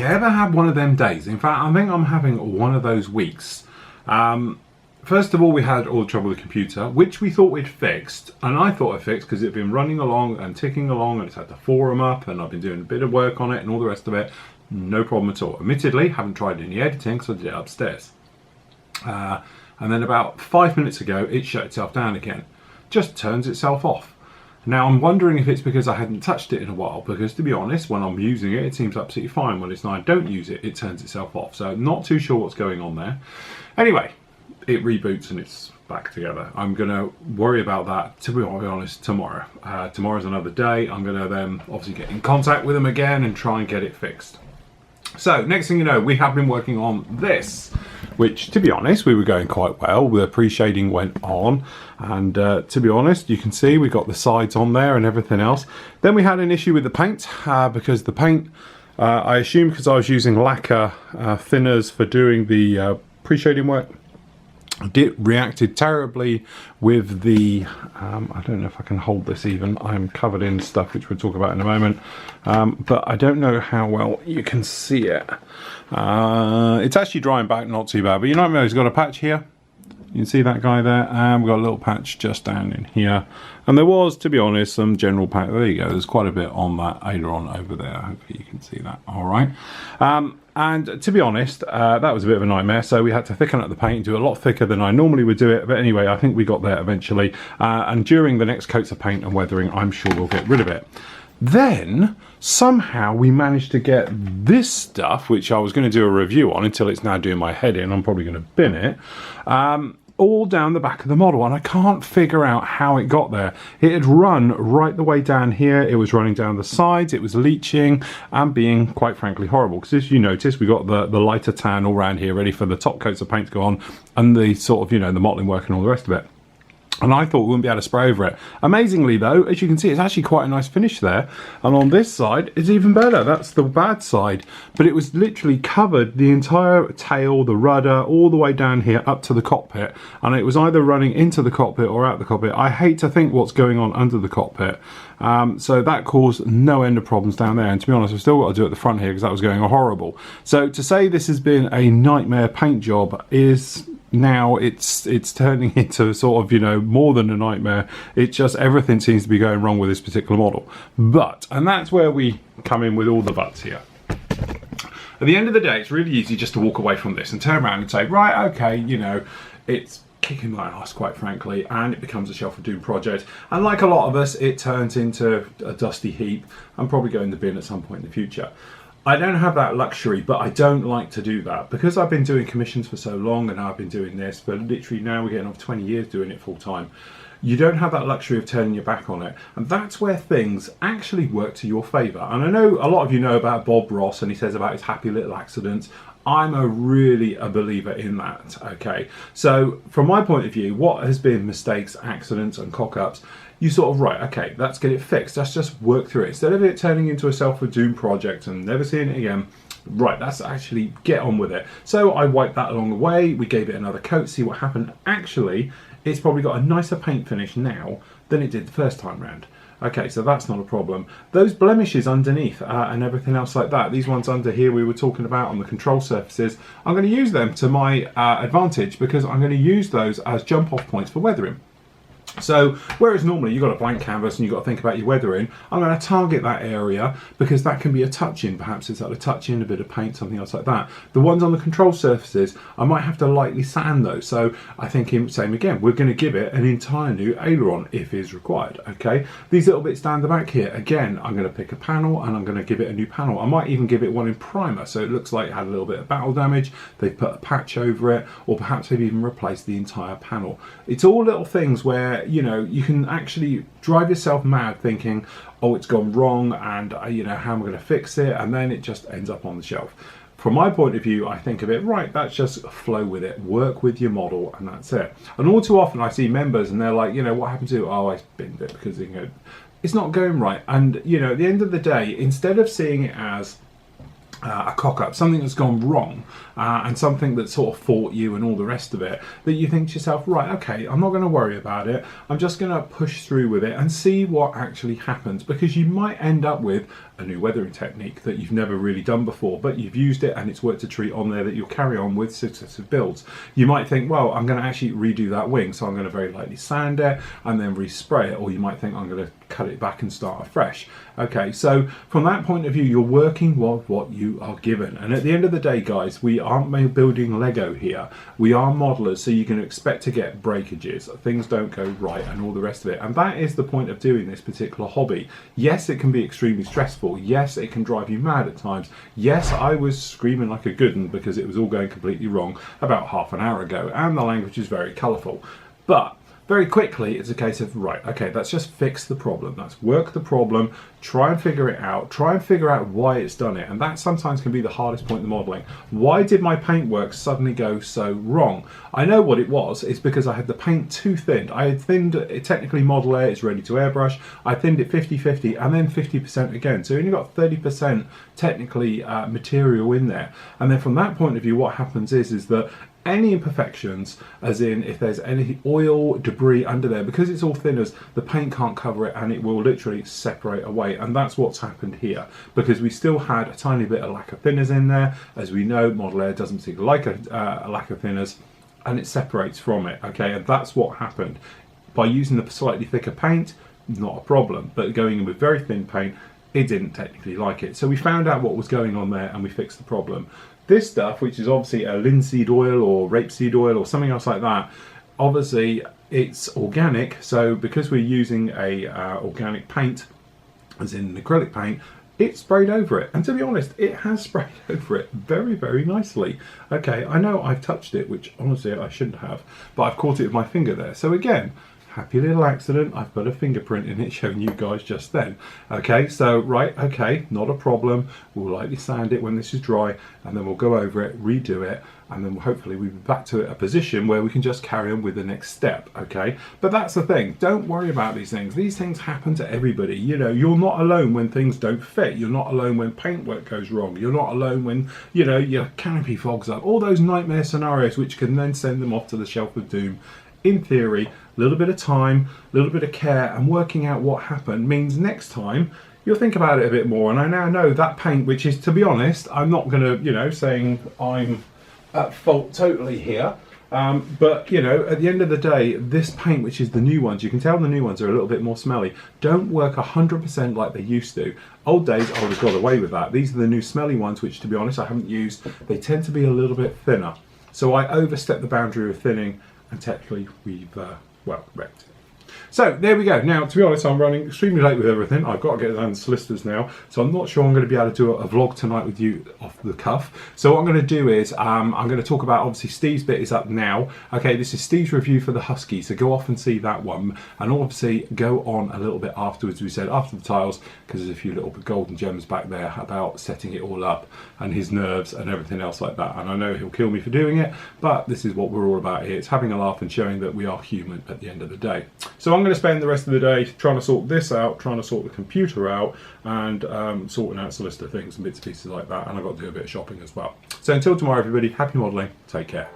ever had one of them days? In fact, I think I'm having one of those weeks. First of all, we had all the trouble with the computer, which we thought we'd fixed, and I thought I fixed because it'd been running along and ticking along, and it's had the forum up, and I've been doing a bit of work on it and all the rest of it. No problem at all. Admittedly, haven't tried any editing because I did it upstairs. And then about 5 minutes ago, it shut itself down again. Just turns itself off. Now, I'm wondering if it's because I hadn't touched it in a while, because to be honest, when I'm using it, it seems absolutely fine. When I don't use it, it turns itself off. So not too sure what's going on there. Anyway, it reboots and it's back together. I'm going to worry about that, to be honest, tomorrow. Tomorrow's another day. I'm going to then obviously get in contact with them again and try and get it fixed. So, next thing you know, we have been working on this, which, to be honest, we were going quite well. The pre-shading went on, and to be honest, you can see we got the sides on there and everything else. Then we had an issue with the paint, because the paint, I assume because I was using lacquer thinners for doing the pre-shading work, it reacted terribly with the I don't know if I can hold this even. I'm covered in stuff which we'll talk about in a moment, but I don't know how well you can see it. It's actually drying back, not too bad, but you know what, it's got a patch here. You can see that guy there, and we've got a little patch just down in here. And there was, to be honest, some general patch. There you go, there's quite a bit on that aileron over there. Hopefully you can see that, all right. And to be honest, that was a bit of a nightmare, so we had to thicken up the paint, do a lot thicker than I normally would do it, but anyway, I think we got there eventually. And during the next coats of paint and weathering, I'm sure we'll get rid of it. Then, somehow we managed to get this stuff, which I was going to do a review on until it's now doing my head in, I'm probably going to bin it, all down the back of the model, and I can't figure out how it got there. It had run right the way down here, it was running down the sides, it was leaching and being quite frankly horrible, because as you notice, we got the lighter tan all around here ready for the top coats of paint to go on, and the sort of, you know, the mottling work and all the rest of it. And I thought we wouldn't be able to spray over it. Amazingly though, as you can see, it's actually quite a nice finish there. And on this side, it's even better. That's the bad side. But it was literally covered the entire tail, the rudder, all the way down here up to the cockpit. And it was either running into the cockpit or out the cockpit. I hate to think what's going on under the cockpit. So that caused no end of problems down there. And to be honest, I've still got to do it at the front here because that was going horrible. So to say this has been a nightmare paint job is... now it's turning into sort of, you know, more than a nightmare. It's just everything seems to be going wrong with this particular model. But, and that's where we come in with all the buts here. At the end of the day, it's really easy just to walk away from this and turn around and say, right, okay, you know, it's kicking my ass, quite frankly, and it becomes a Shelf of Doom project. And like a lot of us, it turns into a dusty heap and probably go in the bin at some point in the future. I don't have that luxury, but I don't like to do that because I've been doing commissions for so long, and I've been doing this for literally now we're getting off 20 years doing it full time. You don't have that luxury of turning your back on it, and that's where things actually work to your favour. And I know a lot of you know about Bob Ross, and he says about his happy little accidents. I'm really a believer in that, okay? So from my point of view, what has been mistakes, accidents and cock-ups, you sort of, right, okay, let's get it fixed. Let's just work through it. Instead of it turning into a self-doom project and never seeing it again, right, let's actually get on with it. So I wiped that along the way. We gave it another coat, see what happened. Actually, it's probably got a nicer paint finish now than it did the first time round. Okay, so that's not a problem. Those blemishes underneath and everything else like that, these ones under here we were talking about on the control surfaces, I'm going to use them to my advantage because I'm going to use those as jump off points for weathering. So whereas normally you've got a blank canvas and you've got to think about your weathering, I'm going to target that area because that can be a touch-in. Perhaps it's like a touch-in, a bit of paint, something else like that. The ones on the control surfaces, I might have to lightly sand those. So I think, same again, we're going to give it an entire new aileron if is required. Okay, these little bits down the back here, again, I'm going to pick a panel and I'm going to give it a new panel. I might even give it one in primer so it looks like it had a little bit of battle damage. They've put a patch over it, or perhaps they've even replaced the entire panel. It's all little things where, you know, you can actually drive yourself mad thinking, oh, it's gone wrong and you know, how am I going to fix it? And then it just ends up on the shelf. From my point of view, I think of it, right, that's just flow with it, work with your model, and that's it. And all too often I see members and they're like, you know, what happened to, oh, I binned it because, you know, it's not going right. And, you know, at the end of the day, instead of seeing it as a cock up, something that's gone wrong, and something that sort of fought you and all the rest of it, that you think to yourself, right, okay, I'm not going to worry about it, I'm just going to push through with it and see what actually happens, because you might end up with a new weathering technique that you've never really done before, but you've used it and it's worked a treat on there that you'll carry on with successive builds. You might think, well, I'm going to actually redo that wing, so I'm going to very lightly sand it and then respray it, or you might think I'm going to cut it back and start afresh. Okay, so from that point of view, you're working with what you are given, and at the end of the day, guys, we aren't building Lego here, we are modelers, so you can expect to get breakages, things don't go right and all the rest of it, and that is the point of doing this particular hobby. Yes, it can be extremely stressful, yes, it can drive you mad at times, yes, I was screaming like a good one because it was all going completely wrong about half an hour ago, and the language is very colourful, but very quickly it's a case of, right, okay, let's just fix the problem, let's work the problem, try and figure it out, try and figure out why it's done it, and that sometimes can be the hardest point in the modelling. Why did my paintwork suddenly go so wrong? I know what it was, it's because I had the paint too thinned. I had thinned it, technically Model A, it's ready to airbrush, I thinned it 50-50 and then 50% again, so you only got 30% technically material in there, and then from that point of view what happens is that any imperfections, as in if there's any oil, debris under there, because it's all thinners, the paint can't cover it and it will literally separate away, and that's what's happened here, because we still had a tiny bit of lacquer thinners in there. As we know, Model Air doesn't particularly like a lacquer thinners, and it separates from it, okay, and that's what happened. By using the slightly thicker paint, not a problem, but going in with very thin paint, it didn't technically like it. So we found out what was going on there and we fixed the problem. This stuff, which is obviously a linseed oil or rapeseed oil or something else like that, obviously it's organic, so because we're using a organic paint, as in an acrylic paint, it sprayed over it, and to be honest, it has sprayed over it very, very nicely. Okay, I know I've touched it, which honestly I shouldn't have, but I've caught it with my finger there, so again, happy little accident, I've put a fingerprint in it showing you guys just then. Okay, so right, okay, not a problem, we'll lightly sand it when this is dry, and then we'll go over it, redo it, and then hopefully we'll be back to a position where we can just carry on with the next step, okay? But that's the thing, don't worry about these things happen to everybody, you know, you're not alone when things don't fit, you're not alone when paintwork goes wrong, you're not alone when, you know, your canopy fogs up, all those nightmare scenarios which can then send them off to the shelf of doom. In theory, a little bit of time, a little bit of care and working out what happened means next time you'll think about it a bit more. And I now know that paint, which is, to be honest, I'm not going to, you know, saying I'm at fault totally here, but you know, at the end of the day, this paint, which is the new ones, you can tell the new ones are a little bit more smelly, don't work 100% like they used to. Old days I would have got away with that. These are the new smelly ones, which to be honest I haven't used. They tend to be a little bit thinner, so I overstepped the boundary of thinning, and technically we've well, wrecked it. So there we go. Now, to be honest, I'm running extremely late with everything. I've got to get down to solicitors now, so I'm not sure I'm going to be able to do a vlog tonight with you off the cuff. So what I'm going to do is I'm going to talk about, obviously Steve's bit is up now. Okay, this is Steve's review for the Husky, so go off and see that one, and obviously go on a little bit afterwards. We said after the tiles, because there's a few little golden gems back there about setting it all up and his nerves and everything else like that. And I know he'll kill me for doing it, but this is what we're all about here. It's having a laugh and showing that we are human at the end of the day. So I'm going to spend the rest of the day trying to sort this out, trying to sort the computer out, and sorting out solicitor things and bits and pieces like that, and I've got to do a bit of shopping as well. So until tomorrow everybody, happy modelling, take care.